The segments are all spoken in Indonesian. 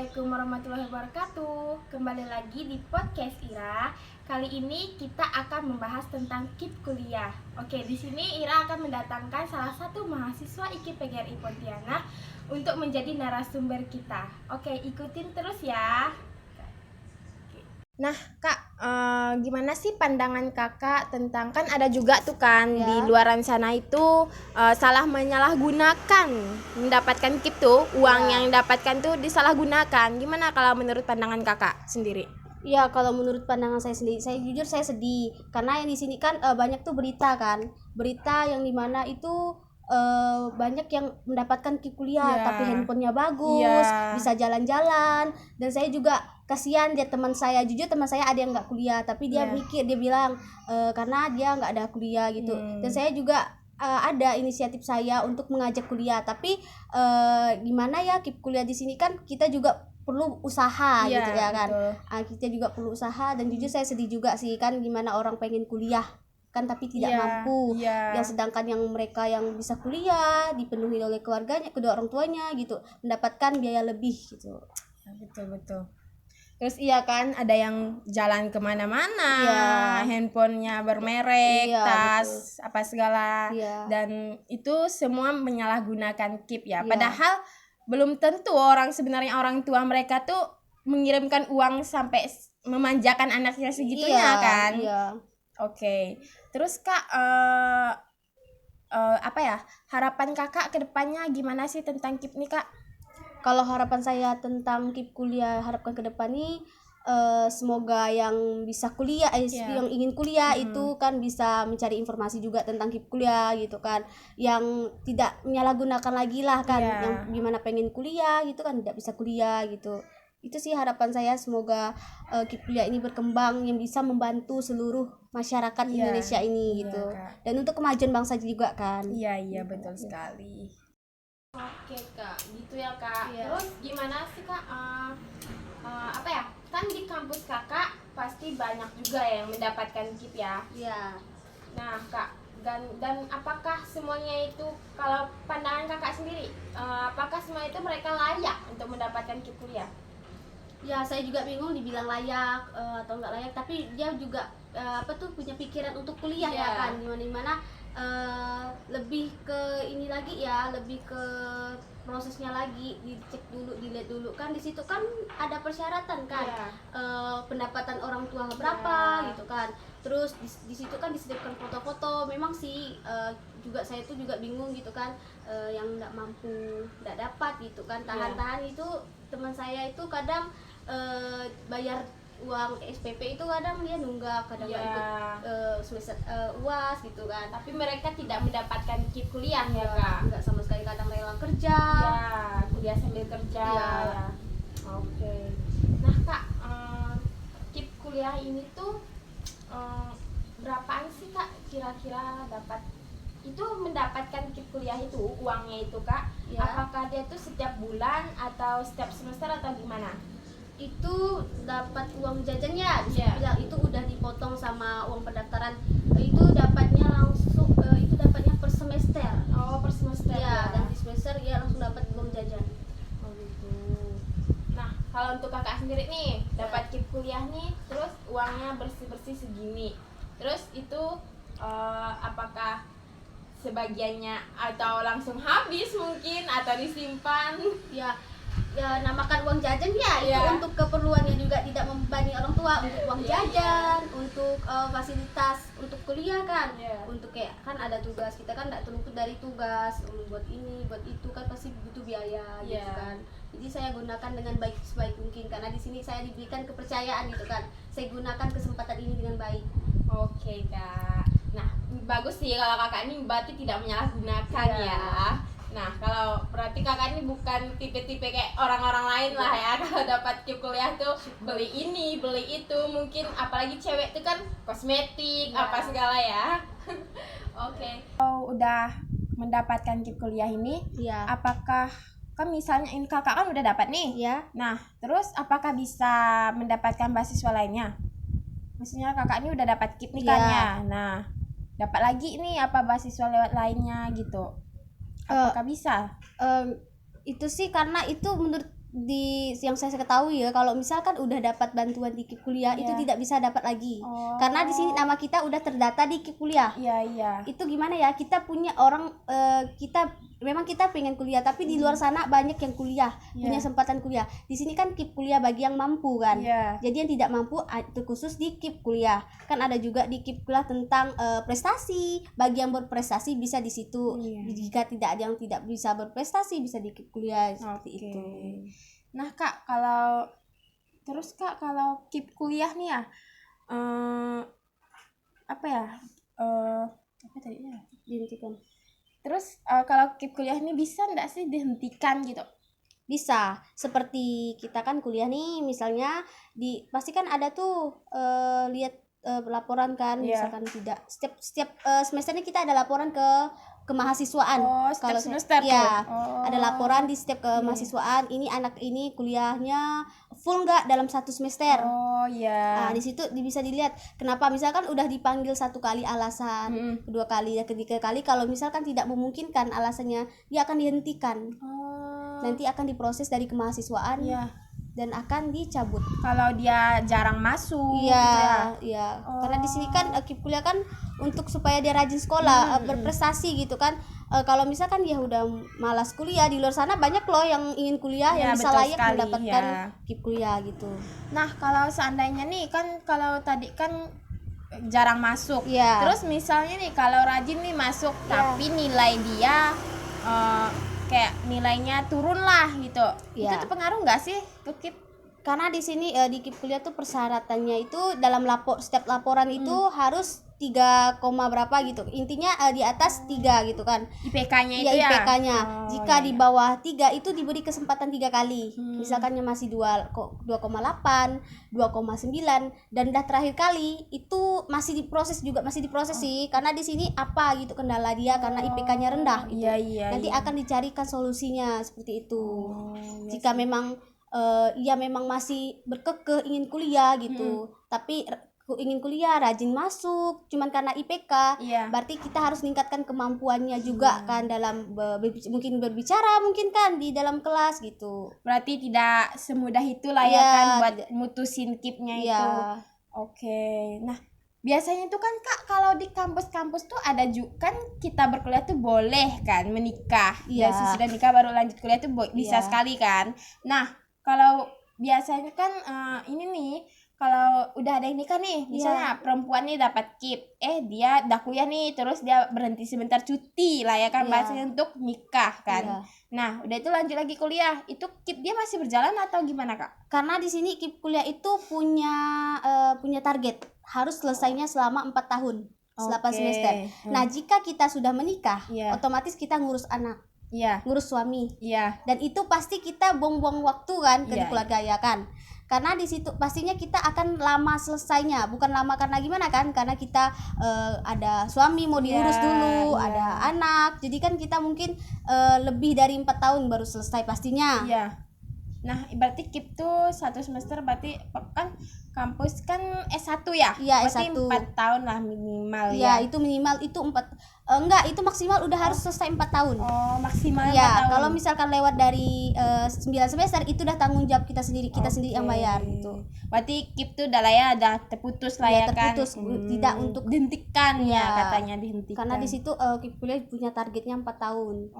Assalamualaikum warahmatullahi wabarakatuh. Kembali lagi di podcast Ira. Kali ini kita akan membahas tentang KIP kuliah. Oke, di sini Ira akan mendatangkan salah satu mahasiswa IKIP PGRI Pontianak untuk menjadi narasumber kita. Oke, ikutin terus ya. Nah, Kak, gimana sih pandangan Kakak tentang, kan ada juga tuh kan Ya. di luaran sana itu salah menyalahgunakan mendapatkan KIP tuh, uang Ya. yang didapatkan tuh disalahgunakan. Gimana kalau menurut pandangan Kakak sendiri? Ya, kalau menurut pandangan saya sendiri, saya jujur saya sedih karena yang di sini kan banyak tuh berita yang dimana itu banyak yang mendapatkan kuliah Ya. tapi handphonenya bagus, Ya. bisa jalan-jalan, dan saya juga kasihan dia teman saya. Jujur teman saya ada yang nggak kuliah tapi dia Ya. mikir, dia bilang karena dia nggak ada kuliah gitu. Dan saya juga ada inisiatif saya untuk mengajak kuliah, tapi gimana ya, KIP kuliah di sini kan kita juga perlu usaha Iya, gitu ya kan. betul. Kita juga perlu usaha, dan jujur saya sedih juga sih kan, gimana orang pengen kuliah kan tapi tidak Iya, mampu. iya. Yang sedangkan yang mereka yang bisa kuliah dipenuhi oleh keluarganya, kedua orang tuanya gitu, mendapatkan biaya lebih gitu. Ya, betul. Terus iya kan ada yang jalan kemana-mana, Iya. handphonenya bermerek, Iya, tas apa segala, Iya. dan itu semua menyalahgunakan KIP ya. Iya. Padahal belum tentu orang tua mereka tuh mengirimkan uang sampai memanjakan anaknya segitunya Iya, kan. iya. Oke. Terus Kak, apa ya, harapan Kakak ke depannya gimana sih tentang KIP nih Kak? Kalau harapan saya tentang KIP kuliah, harapkan ke depan nih semoga yang bisa kuliah, Iya. yang ingin kuliah itu kan bisa mencari informasi juga tentang KIP kuliah gitu kan, yang tidak menyalahgunakan lagi lah kan. Iya. Yang gimana pengen kuliah gitu kan tidak bisa kuliah gitu. Itu sih harapan saya, semoga KIP kuliah ini berkembang yang bisa membantu seluruh masyarakat Iya. Indonesia ini Iya, gitu. Kak. Dan untuk kemajuan bangsa juga kan. Iya, betul sekali. Oke Kak, gitu ya Kak. Iya. Terus gimana sih Kak, apa ya, kan di kampus Kakak pasti banyak juga yang mendapatkan KIP ya. Iya. Nah Kak, dan apakah semuanya itu, kalau pandangan Kakak sendiri, apakah semua itu mereka layak untuk mendapatkan KIP kuliah? Ya, saya juga bingung dibilang layak atau nggak layak, tapi dia juga punya pikiran untuk kuliah Iya. ya kan, dimana lebih ke ini lagi ya, lebih ke prosesnya lagi, dicek dulu, dilihat dulu kan. Di situ kan ada persyaratan kan. Iya. Pendapatan orang tua berapa Iya. gitu kan. Terus di situ kan disediakan foto-foto. Memang sih juga saya tuh juga bingung gitu kan, yang nggak mampu, nggak dapat gitu kan, tahan-tahan itu. Teman saya itu kadang bayar uang SPP itu kadang dia nunggak, kadang nggak ikut semester UAS gitu kan. Tapi mereka tidak mendapatkan KIP kuliah ya Ya, Kak? nggak sama sekali, kadang rela kerja. Ya, kuliah sambil kerja. Iya. Ya. Oke. Nah Kak, KIP kuliah ini tuh berapaan sih Kak kira-kira dapat? Itu mendapatkan KIP kuliah itu uangnya itu Kak? Ya. Apakah dia tuh setiap bulan atau setiap semester atau gimana? Itu dapat uang jajannya, Iya. bilang itu udah dipotong sama uang pendaftaran. Itu dapatnya langsung, itu dapatnya per semester. Oh, per semester Ya, ya. dan di semester ya langsung dapat uang jajan. Oh gitu. Nah, kalau untuk Kakak sendiri nih, dapat KIP kuliah nih, terus uangnya bersih-bersih segini. Terus itu apakah sebagiannya atau langsung habis mungkin atau disimpan? Ya namakan uang jajan ya, itu Iya. untuk keperluannya juga, tidak membebani orang tua, untuk uang Iya, jajan, untuk fasilitas untuk kuliah kan. Iya. Untuk kayak kan ada tugas, kita kan tidak terluput dari tugas, buat ini buat itu kan pasti butuh biaya gitu Iya. kan. Jadi saya gunakan dengan baik sebaik mungkin, karena di sini saya diberikan kepercayaan gitu kan. Saya gunakan kesempatan ini dengan baik. Oke Kak. Nah, bagus sih kalau Kakak ini berarti tidak menyalahgunakan Iya. ya. Nah, kalau berarti Kakak ini bukan tipe-tipe kayak orang-orang lain lah ya. Kalau dapat KIP kuliah tuh beli ini, beli itu, mungkin apalagi cewek tuh kan kosmetik, Iya. apa segala ya. Oke. Kalau udah mendapatkan KIP kuliah ini, Iya. apakah kan misalnya ini Kakak kan udah dapat nih. Ya. Nah, terus apakah bisa mendapatkan beasiswa lainnya? Maksudnya Kakak ini udah dapat KIP nih kan Iya. ya. Nah, dapat lagi ini apa beasiswa lewat lainnya gitu? Apakah bisa? Itu sih karena itu menurut yang saya ketahui ya, kalau misalkan udah dapat bantuan di KIP kuliah itu tidak bisa dapat lagi. Karena di sini nama kita udah terdata di KIP kuliah. Iya. Itu gimana ya? Kita punya orang memang kita pengen kuliah, tapi di luar sana banyak yang kuliah, punya kesempatan kuliah. Di sini kan KIP kuliah bagi yang mampu kan. Jadi yang tidak mampu itu khusus di KIP kuliah. Kan ada juga di KIP kuliah tentang prestasi, bagi yang berprestasi bisa di situ. Jika tidak ada yang tidak bisa berprestasi bisa di KIP kuliah seperti itu. Nah Kak, kalau KIP kuliah nih ya, Dihentikan. Terus kalau KIP kuliah ini bisa nggak sih dihentikan gitu? Bisa, seperti kita kan kuliah nih, misalnya pasti kan ada tuh lihat laporan kan, misalkan tidak setiap semester ini kita ada laporan ke kemahasiswaan. Kalau semester ada laporan di setiap kemahasiswaan. Ini anak ini kuliahnya full nggak dalam satu semester. Nah, di situ bisa dilihat kenapa, misalkan udah dipanggil satu kali alasan, kedua kali, ketiga kali, kalau misalkan tidak memungkinkan alasannya, dia akan dihentikan. Nanti akan diproses dari kemahasiswaan dan akan dicabut kalau dia jarang masuk. Karena di sini kan KIP kuliah kan untuk supaya dia rajin sekolah, berprestasi gitu kan. Kalau misalkan dia udah malas kuliah, di luar sana banyak loh yang ingin kuliah, yang bisa layak mendapatkan KIP kuliah gitu. Nah kalau seandainya nih kan, kalau tadi kan jarang masuk, terus misalnya nih kalau rajin nih masuk, tapi nilai dia kayak nilainya turun lah gitu, itu terpengaruh nggak sih ke KIP? Karena di sini di KIP kuliah tuh persyaratannya itu dalam setiap laporan itu harus 3, berapa gitu. Intinya di atas 3 gitu kan. IPK-nya itu ya? IPK-nya. Jika di bawah 3 itu diberi kesempatan 3 kali. Misalkannya masih 2,8, 2,9 dan dah terakhir kali itu masih diproses sih. Karena di sini apa gitu kendala dia, karena IPK-nya rendah gitu. Nanti akan dicarikan solusinya seperti itu. Jika memang ia memang masih berkekeh ingin kuliah gitu, tapi ingin kuliah, rajin masuk, cuman karena IPK, berarti kita harus meningkatkan kemampuannya juga kan dalam mungkin berbicara, mungkin kan di dalam kelas gitu. Berarti tidak semudah itulah ya kan buat mutusin KIP-nya itu. Nah biasanya tuh kan Kak, kalau di kampus-kampus tuh ada juga kan, kita berkuliah tuh boleh kan menikah. Dan sesudah nikah baru lanjut kuliah tuh bisa sekali kan. Nah kalau biasanya kan ini nih, kalau udah ada yang nikah nih, misalnya perempuan nih dapat KIP, dia udah kuliah nih, terus dia berhenti sebentar cuti lah ya kan, bahasanya untuk nikah kan. Nah udah itu lanjut lagi kuliah, itu KIP dia masih berjalan atau gimana Kak? Karena di sini KIP kuliah itu punya target, harus selesainya selama 4 tahun, 8 semester. Nah jika kita sudah menikah, otomatis kita ngurus anak, ngurus suami, dan itu pasti kita buang-buang waktu kan ke keluarga ya kan. Karena di situ pastinya kita akan lama selesainya, bukan lama karena gimana kan, karena kita ada suami mau diurus dulu, ada anak, jadi kan kita mungkin lebih dari 4 tahun baru selesai pastinya. Nah berarti KIP tuh 1 semester, berarti kan kampus kan S1 ya? Berarti S1 4 tahun lah minimal itu minimal itu 4, itu maksimal udah harus selesai 4 tahun. Maksimal 4 tahun. Kalau misalkan lewat dari 9 semester itu udah tanggung jawab kita sendiri yang bayar gitu. Berarti KIP tuh udah lah ya, udah terputus lah ya kan. Tidak untuk dihentikan katanya dihentikan. Karena di situ KIP kuliah punya targetnya 4 tahun.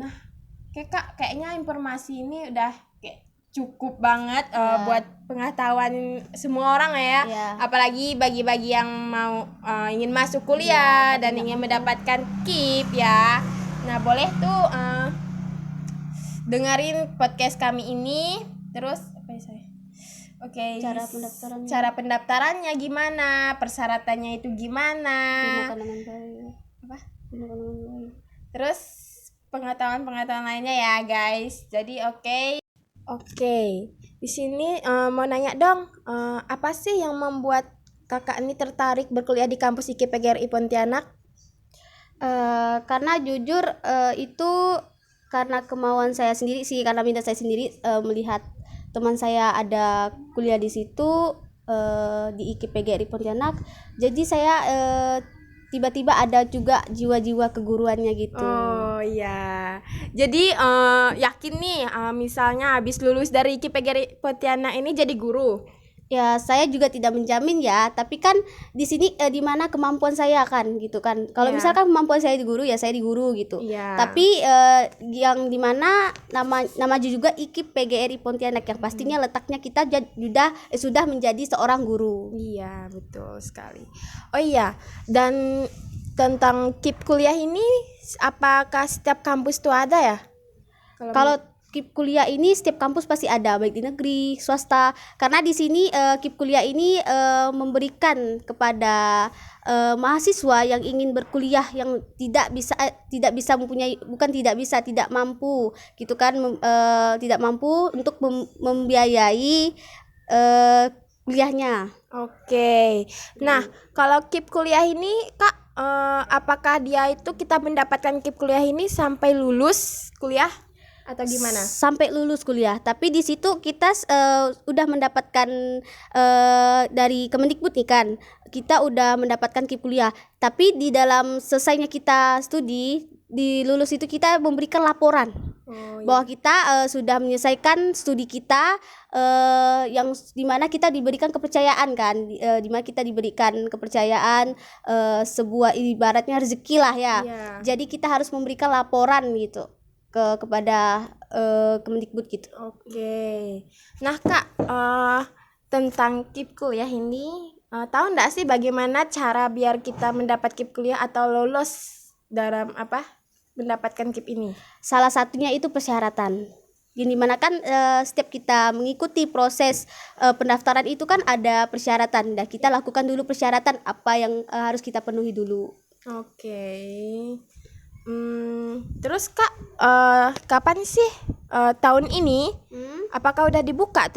Nah Kak, kayaknya informasi ini udah kayak cukup banget buat pengetahuan semua orang ya. Apalagi bagi yang mau ingin masuk kuliah dan ingin mendapatkan KIP ya. Nah boleh tuh dengerin podcast kami ini. Terus cara pendaftarannya gimana, persyaratannya itu gimana, terus pengetahuan lainnya ya guys. Jadi di sini mau nanya dong, apa sih yang membuat kakak ini tertarik berkuliah di kampus IKIP PGRI Pontianak? Karena jujur itu karena kemauan saya sendiri sih, karena minat saya sendiri melihat teman saya ada kuliah di situ di IKIP PGRI Pontianak, jadi saya tiba-tiba ada juga jiwa-jiwa keguruannya gitu. Oh iya. Jadi yakin nih misalnya habis lulus dari IKIP Pontianak ini jadi guru. Ya, saya juga tidak menjamin ya, tapi kan di sini di mana kemampuan saya kan gitu kan. Kalau Iya. misalkan kemampuan saya di guru ya saya di guru gitu. Iya. Tapi yang di mana nama juga IKIP PGRI Pontianak yang pastinya letaknya kita sudah menjadi seorang guru. Iya, betul sekali. Oh iya, dan tentang KIP kuliah ini apakah setiap kampus tuh ada ya? Kalau KIP kuliah ini setiap kampus pasti ada, baik di negeri, swasta. Karena di sini KIP kuliah ini memberikan kepada mahasiswa yang ingin berkuliah yang tidak mampu gitu kan, tidak mampu untuk membiayai kuliahnya. Oke. Nah, kalau KIP kuliah ini Kak, apakah dia itu kita mendapatkan KIP kuliah ini sampai lulus kuliah atau gimana? Sampai lulus kuliah, tapi di situ kita udah mendapatkan dari Kemendikbud nih kan, kita udah mendapatkan KIP kuliah. Tapi di dalam selesainya kita studi di lulus itu kita memberikan laporan bahwa kita sudah menyelesaikan studi kita, yang dimana kita diberikan kepercayaan kan, dimana kita diberikan kepercayaan sebuah ibaratnya rezeki lah ya. Iya. Jadi kita harus memberikan laporan gitu kepada Kemendikbud gitu. Oke. Nah Kak, tentang KIP kuliah ini tahu nggak sih bagaimana cara biar kita mendapat KIP kuliah atau lolos dalam mendapatkan KIP ini? Salah satunya itu persyaratan. Yang dimana kan setiap kita mengikuti proses pendaftaran itu kan ada persyaratan. Dan kita lakukan dulu persyaratan apa yang harus kita penuhi dulu. Oke. Terus Kak, kapan sih tahun ini? Apakah udah dibuka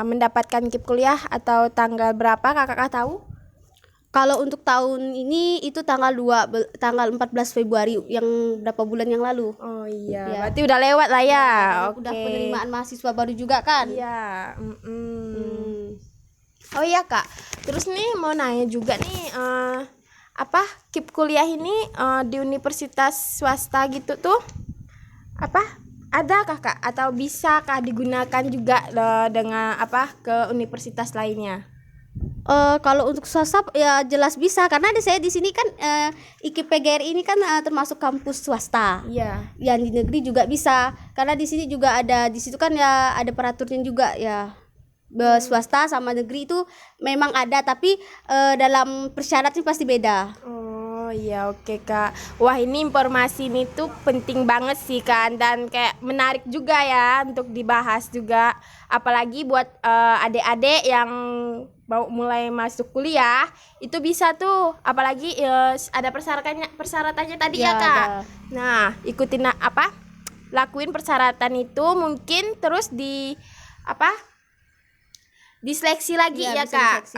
mendapatkan KIP kuliah atau tanggal berapa kakak tahu? Kalau untuk tahun ini itu tanggal 14 Februari yang berapa bulan yang lalu. Oh iya, Ya. berarti udah lewat lah ya. Oke. Udah penerimaan mahasiswa baru juga kan. Iya. Oh iya Kak, terus nih mau nanya juga nih, KIP kuliah ini di universitas swasta gitu tuh ada Kak atau bisakah digunakan juga dengan ke universitas lainnya? Kalau untuk swasta ya jelas bisa, karena saya di sini kan IKIP PGRI ini kan termasuk kampus swasta. Iya. Yang di negeri juga bisa, karena di sini juga ada, di situ kan ya ada peraturannya juga ya. Swasta sama negeri itu memang ada, tapi dalam persyaratan pasti beda. Oh iya, oke Kak. Wah, ini informasi ini tuh penting banget sih kan, dan kayak menarik juga ya untuk dibahas juga, apalagi buat adik-adik yang mau mulai masuk kuliah itu bisa tuh, apalagi ada persyaratannya tadi ya Kak. Ada. Nah, ikutin lakuin persyaratan itu, mungkin terus diseleksi lagi Iya, ya bisa Kak. diseleksi.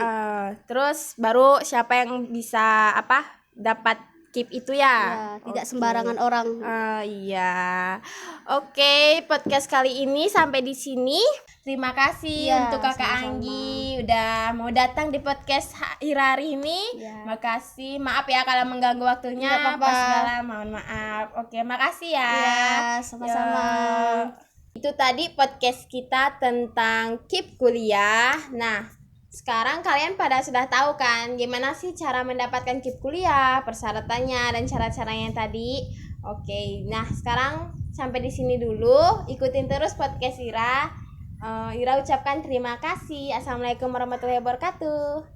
Terus baru siapa yang bisa dapat KIP itu ya. Tidak Oke. sembarangan orang. Iya. Oke, podcast kali ini sampai di sini. Terima kasih Iya, untuk Kakak sama-sama. Anggi udah mau datang di podcast Ira hari ini. Iya. Makasih. Maaf ya kalau mengganggu waktunya. Nggak apa-apa. Pas segala mohon maaf. Oke, makasih ya. Iya, sama-sama. Ya. Itu tadi podcast kita tentang KIP kuliah. Nah, sekarang kalian pada sudah tahu kan gimana sih cara mendapatkan KIP kuliah, persyaratannya dan cara-caranya tadi. Oke, nah sekarang sampai di sini dulu. Ikutin terus podcast Ira. Ira ucapkan terima kasih. Assalamualaikum warahmatullahi wabarakatuh.